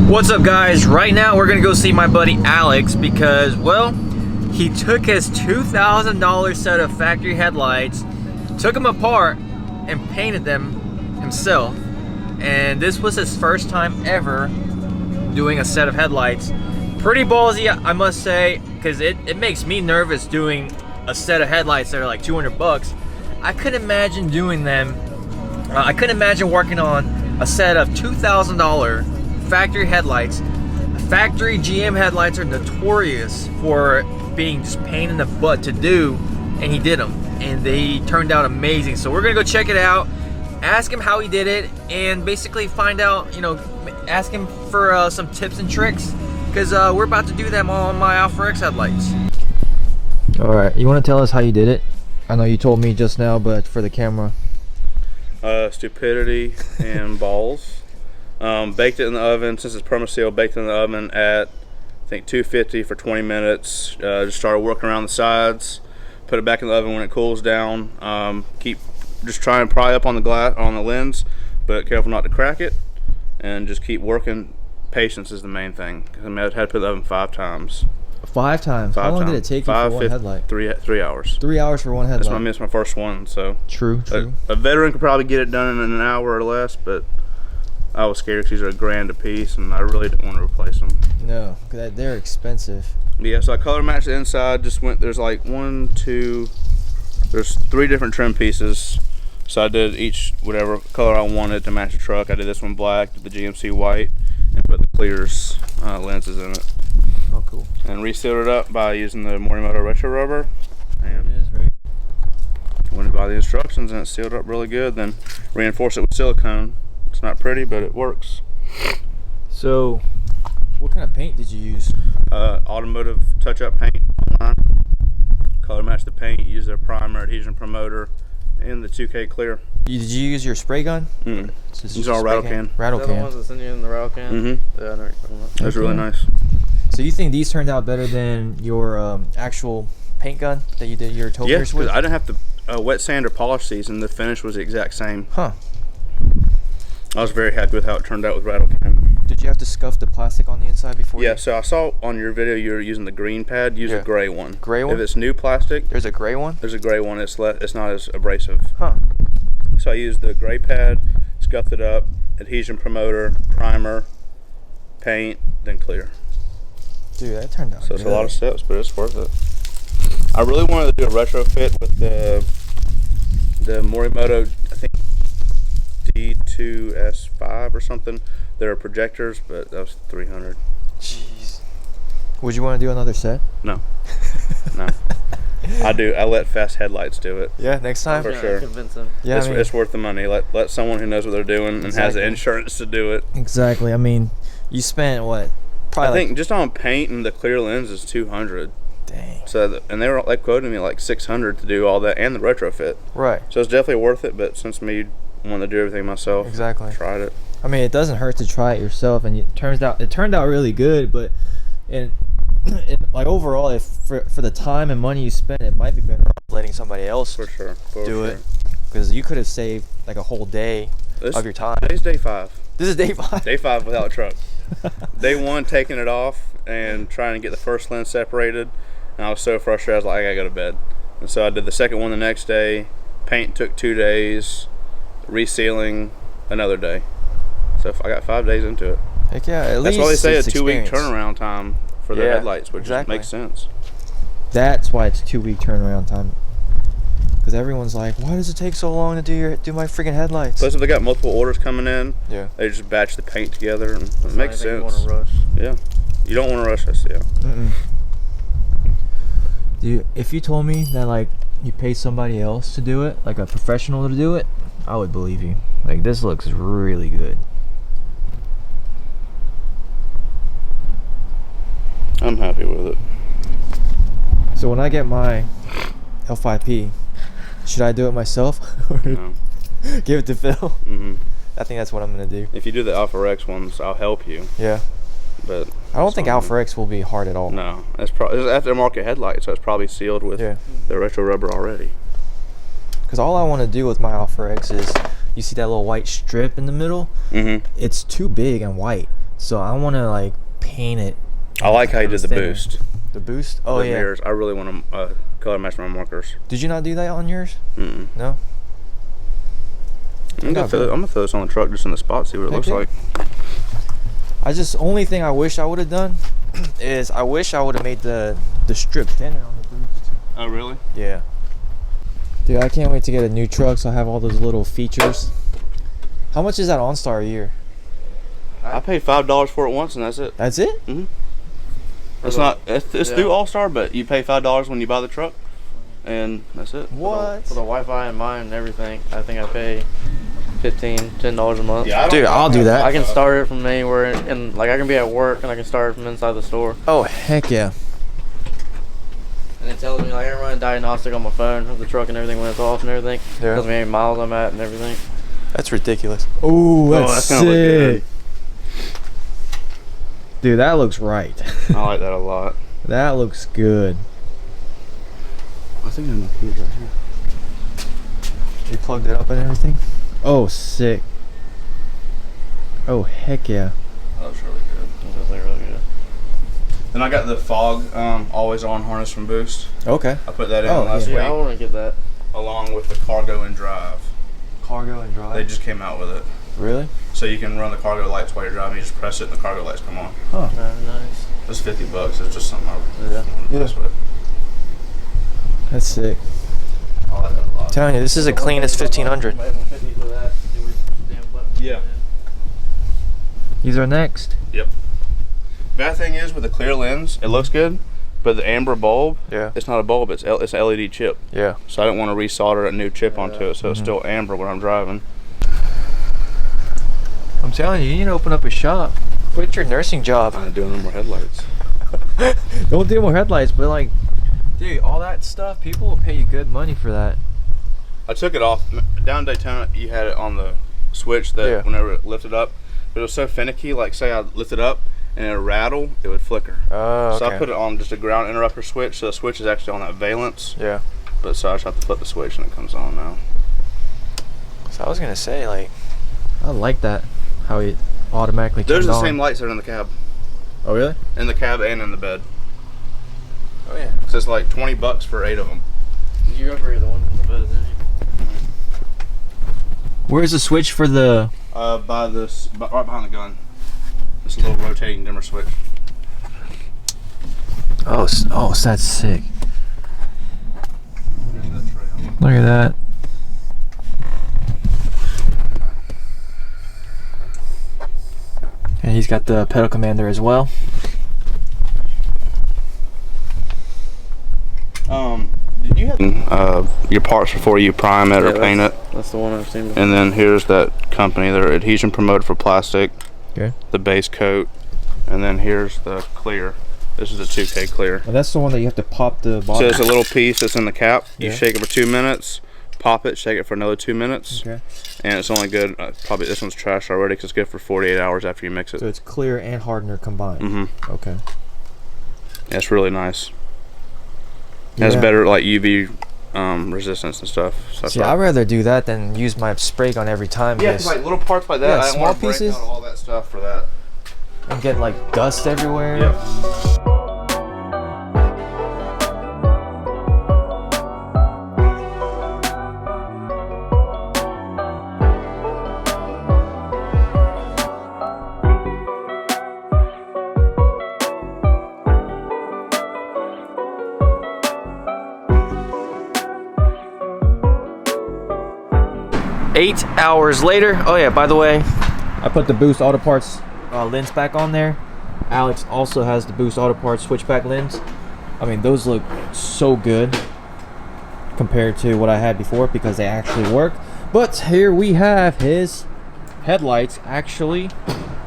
What's up, guys? Right now we're gonna go see my buddy Alex because, well, he took his $2,000 set of factory headlights, took them apart and painted them himself, and this was his first time ever doing a set of headlights. Pretty ballsy, I must say, because it makes me nervous doing a set of headlights that are like 200 bucks. I couldn't imagine doing them. I couldn't imagine working on a set of $2,000 factory headlights. Factory GM headlights are notorious for being just pain in the butt to do, and he did them, and they turned out amazing. So we're gonna go check it out, ask him how he did it, and basically find out, you know, ask him for some tips and tricks, because we're about to do them on my Alpha X headlights. All right, you want to tell us how you did it? I know you told me just now, but for the camera. Stupidity and balls. Baked it in the oven. Since it's permaseal, baked it in the oven at I think 250 for 20 minutes. Just started working around the sides. Put it back in the oven when it cools down. Just try and pry up on the glass, on the lens, but careful not to crack it, and just keep working. Patience is the main thing. I mean, I had to put it in the oven 5 times. 5 times? How long did it take you for one headlight? 3 hours. 3 hours for one headlight. I missed my first one, so. True. A veteran could probably get it done in an hour or less, but I was scared because these are $1,000 a piece, and I really didn't want to replace them. No, because they're expensive. Yeah, so I color matched the inside. There's like there's 3 different trim pieces. So I did each whatever color I wanted to match the truck. I did this one black, did the GMC white, and put the clears lenses in it. Oh, cool. And resealed it up by using the Morimoto retro rubber. And it is, right? Went by the instructions, and it sealed up really good. Then reinforced it with silicone. It's not pretty, but it works. So, what kind of paint did you use? Automotive touch-up paint online. Color match the paint, use their primer, adhesion promoter, and the 2K clear. Did you use your spray gun? Mm-hmm. These are rattle can. Rattle can. The ones that send you in the rattle can? Mm-hmm. Yeah, I know what you're talking about. That's really nice. So you think these turned out better than your actual paint gun that you did your toe pierce with? Yeah, I didn't have to wet sand or polish these, and the finish was the exact same. Huh. I was very happy with how it turned out with rattle can. Did you have to scuff the plastic on the inside before? Yeah, so I saw on your video you were using the green pad. Use a gray one. Gray one? If it's new plastic, There's a gray one? there's a gray one. It's not as abrasive. Huh. So I used the gray pad, scuffed it up, adhesion promoter, primer, paint, then clear. Dude, that turned out So it's good. a lot of steps, but it's worth it. I really wanted to do a retrofit with the Morimoto, I think D2S5 or something. There are projectors, but that was $300. Jeez. Would you want to do another set? No. No. I let Fast Headlights do it. Yeah, next time? For sure. Convince them. Yeah, It's worth the money. Let someone who knows what they're doing and has the insurance to do it. Exactly. I mean, you spent what? Probably I think just on paint and the clear lens is $200. Dang. So and they were like quoting me like $600 to do all that and the retrofit. Right. So it's definitely worth it. But since me wanted to do everything myself, Exactly. I tried it. I mean, it doesn't hurt to try it yourself, and it turned out really good. But like overall, if for the time and money you spent, it might be better off letting somebody else For sure. do it, because you could have saved like a whole day of your time. Today's day 5. This is day 5. Day 5 without a truck. Day 1 taking it off and trying to get the first lens separated, and I was so frustrated. I was like, I gotta go to bed. And so I did the second one the next day. Paint took 2 days. Resealing another day. So I got 5 days into it. Heck yeah, at That's least why they say a it's 2-week experience. turnaround time for their headlights, which exactly. makes sense. That's why it's 2-week turnaround time. Because everyone's like, why does it take so long to do my freaking headlights? Plus, if they got multiple orders coming in, Yeah. they just batch the paint together, and it makes You sense. want to rush. Yeah, you don't want to rush this. Yeah. Dude, if you told me that like you pay somebody else to do it, like a professional to do it, I would believe you. Like, this looks really good. I'm happy with it. So when I get my L5P, should I do it myself or No. give it to Phil? Mm-hmm. I think that's what I'm gonna do. If you do the Alpha X ones, I'll help you. Yeah. But I don't think Alpha X will be hard at all. No, it's aftermarket headlight, so it's probably sealed with the retro rubber already. Because all I want to do with my Alpha X is, you see that little white strip in the middle? Mm-hmm. It's too big and white. So I want to like paint it. I like how you did the Thinner. boost. The boost? Oh, The yeah. mirrors. I really want to color match my markers. Did you not do that on yours? Mm-mm. No? I'm gonna throw this on the truck just in the spot, see what it looks like. Only thing I wish I would have done is I wish I would have made the strip thinner on the boost. Oh, really? Yeah. Dude, I can't wait to get a new truck so I have all those little features. How much is that OnStar a year? I paid $5 for it once, and that's it. That's it? Mm-hmm. It's through All-Star, but you pay $5 when you buy the truck, and that's it. What? For the Wi-Fi and mine and everything, I think I pay $10 a month. Yeah, Dude, I'll do that. I can start it from anywhere, and like I can be at work and I can start it from inside the store. Oh, heck yeah. And it tells me like I can run a diagnostic on my phone of the truck and everything when it's off and everything. Yeah. Tells me how many miles I'm at and everything. That's ridiculous. Ooh, that's gonna look good. Dude, that looks right. I like that a lot. That looks good. I think I'm keys right here. You plugged it up and everything? Oh, sick. Oh, heck yeah. That looks really good. It does look really good. Then I got the fog always on harness from Boost. Okay. I put that in Oh, last Yeah, I week, want to get that. along with the cargo and drive. Cargo and drive. They just came out with it. Really? So you can run the cargo lights while you're driving. You just press it and the cargo lights come on. Nice. It's $50. It's just something I Yeah. want to mess with. That's sick. I like that a lot. I'm telling you, this is the cleanest 1500. Yeah. These are next. Yep. Bad thing is with the clear lens, it looks good, but the amber bulb, Yeah. it's not a bulb. It's an LED chip. Yeah. So I didn't want to resolder a new chip onto it, so it's still amber when I'm driving. I'm telling you, you need to open up a shop. Quit your nursing job. I'm doing no more headlights. Don't do more headlights, but like, dude, all that stuff, people will pay you good money for that. I took it off. Down in Daytona, you had it on the switch that Yeah. whenever it lifted up, but it was so finicky, like say I lift it up and it would rattle, it would flicker. Oh, okay. So I put it on just a ground interrupter switch, so the switch is actually on that valence, Yeah. but so I just have to flip the switch and it comes on now. So I was gonna say, like, I like that, how it automatically Those turns are the on. same lights that are in the cab. Oh, really? In the cab and in the bed. Oh, yeah. So it's like $20 for 8 of them. Did you upgrade the one in the bed, didn't you? Where's the switch for the... Right behind the gun. This little rotating dimmer switch. Oh, so that's sick. There's that trail. Look at that. And he's got the pedal commander as well. Did you have your parts before you prime it or paint it? That's the one I've seen before. And then here's that company, their adhesion promoter for plastic. Okay. The base coat. And then here's the clear. This is a 2K clear. And that's the one that you have to pop the bottom. So it's a little piece that's in the cap. You Yeah. shake it for 2 minutes, pop it, shake it for another 2 minutes. Okay. And it's only good, probably this one's trash already because it's good for 48 hours after you mix it. So it's clear and hardener combined. Mm-hmm. Okay. It's really nice. It has Yeah. better like UV resistance and stuff. So that's See, why- I'd rather do that than use my spray gun every time. Yeah, because it's like little parts like that. Yeah, I didn't small want to break pieces. out all that stuff for that. I'm getting like dust everywhere. Yep. 8 hours later. Oh yeah, by the way, I put the Boost Auto Parts lens back on there. Alex also has the Boost Auto Parts switchback lens. I mean, those look so good compared to what I had before because they actually work. But here we have his headlights actually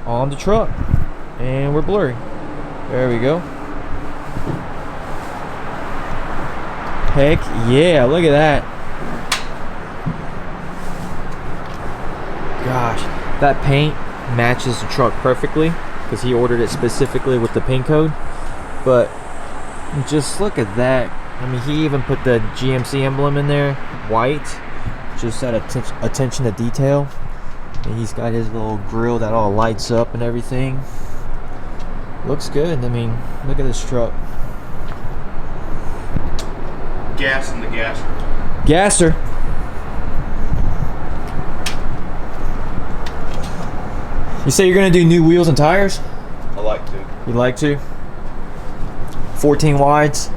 on the truck, and we're blurry. There we go. Heck yeah, look at that. Gosh, that paint matches the truck perfectly because he ordered it specifically with the paint code. But just look at that. I mean, he even put the GMC emblem in there, white, just at attention to detail. And he's got his little grill that all lights up and everything. Looks good. I mean, look at this truck. Gas in the gasser. Gasser. You say you're gonna do new wheels and tires? I like to. You'd like to? 14 wides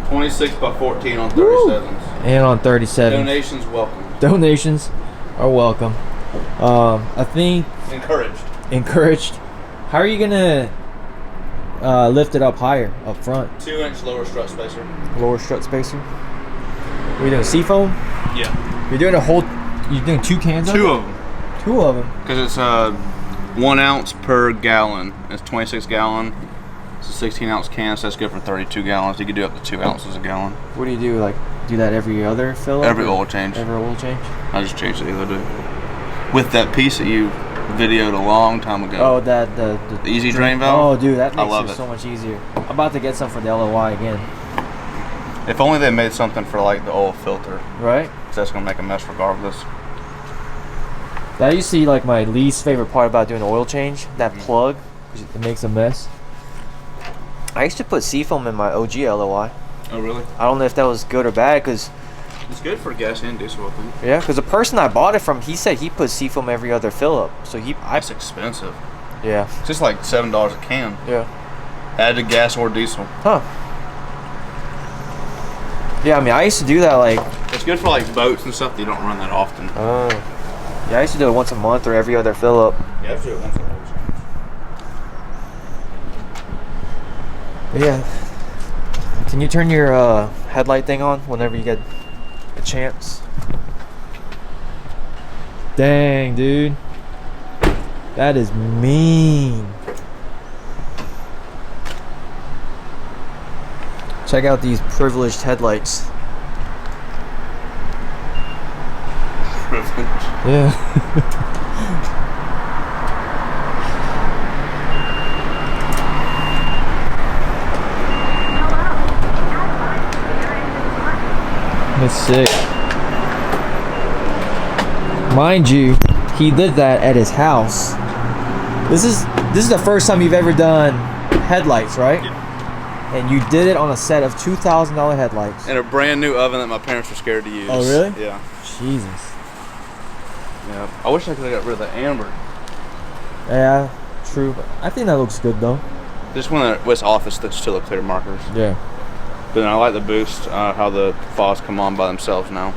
26 by 14 on 37s. and on 37. Donations welcome. Donations are welcome. I think Encouraged. How are you gonna lift it up higher up front? 2-inch lower strut spacer. Lower strut spacer. What are you doing? Seafoam? Yeah. You're doing you're doing 2 cans? Two of them. 2 of them. Because it's 1 ounce per gallon. It's 26 gallon. It's a 16 ounce can, so that's good for 32 gallons. You can do up to 2 ounces a gallon. What do you do? Like do that every other fill? Every oil change. Every oil change. I just changed it the other day. With that piece that you videoed a long time ago. Oh, the easy drain valve? Oh, dude, that I makes love it it so much easier. I'm about to get some for the LOI again. If only they made something for like the oil filter. Right? 'Cause that's gonna make a mess regardless. That used to be like my least favorite part about doing an oil change. That plug, 'cause it makes a mess. I used to put seafoam in my OG LOI. Oh really? I don't know if that was good or bad, cause It's good for gas and diesel, I think. yeah, cause the person I bought it from, he said he put seafoam every other fill up. So That's expensive. yeah, It's just like $7 a can. yeah, Add to gas or diesel. huh? Yeah, I mean, I used to do that like. It's good for like boats and stuff that you don't run that often. Oh. Yeah, I used to do it once a month or every other fill up. Yeah, I have to do it once a month. But yeah. Can you turn your headlight thing on whenever you get a chance? Dang, dude. That is mean. Check out these privileged headlights. Privilege. Yeah. That's sick. Mind you, he did that at his house. This is the first time you've ever done headlights, right? Yeah. And you did it on a set of $2,000 headlights. And a brand new oven that my parents were scared to use. Oh, really? Yeah. Jesus. Yeah. I wish I could have got rid of the amber. Yeah, true. But I think that looks good though. This one was office that still the clear markers. Yeah. But then I like the boost, how the faucets come on by themselves now.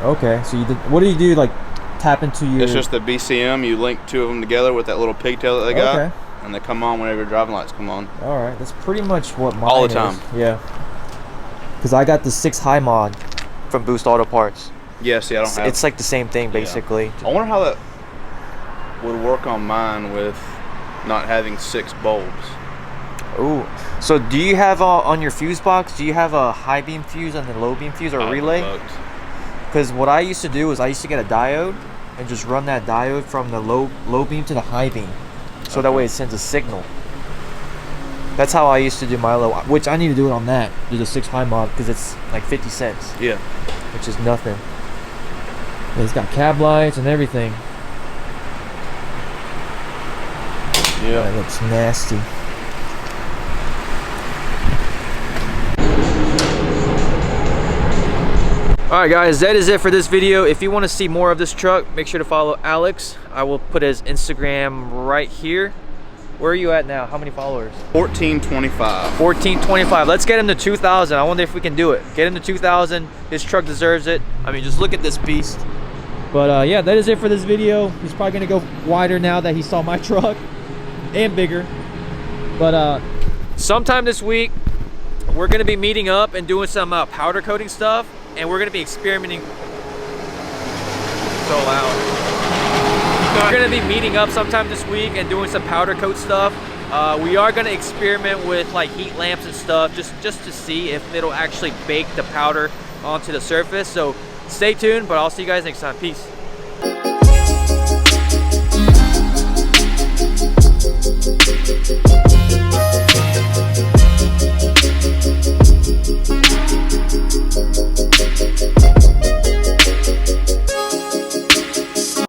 Okay. So you did. What do you do? Like tap into your. It's just the BCM. You link 2 of them together with that little pigtail that they got. Okay. And they come on whenever your driving lights come on. All right. That's pretty much what mine All the is. time. Yeah. Because I got the 6 high mod from Boost Auto Parts. Yeah, see, I don't have. It's like the same thing basically. I wonder how that would work on mine with not having 6 bulbs. Ooh. So do you have on your fuse box? Do you have a high beam fuse and a low beam fuse or a relay? Because what I used to do is I used to get a diode and just run that diode from the low beam to the high beam, so that way it sends a signal. That's how I used to do my low, which I need to do it on that. Do the 6 high mod because it's like 50 cents. Yeah. Which is nothing. And it's got cab lights and everything. Yeah. That looks nasty. Alright guys, that is it for this video. If you want to see more of this truck, make sure to follow Alex. I will put his Instagram right here. Where are you at now? How many followers? 1425. 1425. Let's get him to 2,000. I wonder if we can do it. Get him to 2,000. His truck deserves it. I mean, just look at this beast. But yeah, that is it for this video. He's probably gonna go wider now that he saw my truck, and bigger. But sometime this week, we're gonna be meeting up and doing some powder coating stuff, and we're gonna be experimenting. So loud. We're gonna be meeting up sometime this week and doing some powder coat stuff. We are gonna experiment with like heat lamps and stuff, just to see if it'll actually bake the powder onto the surface. So stay tuned, but I'll see you guys next time. Peace.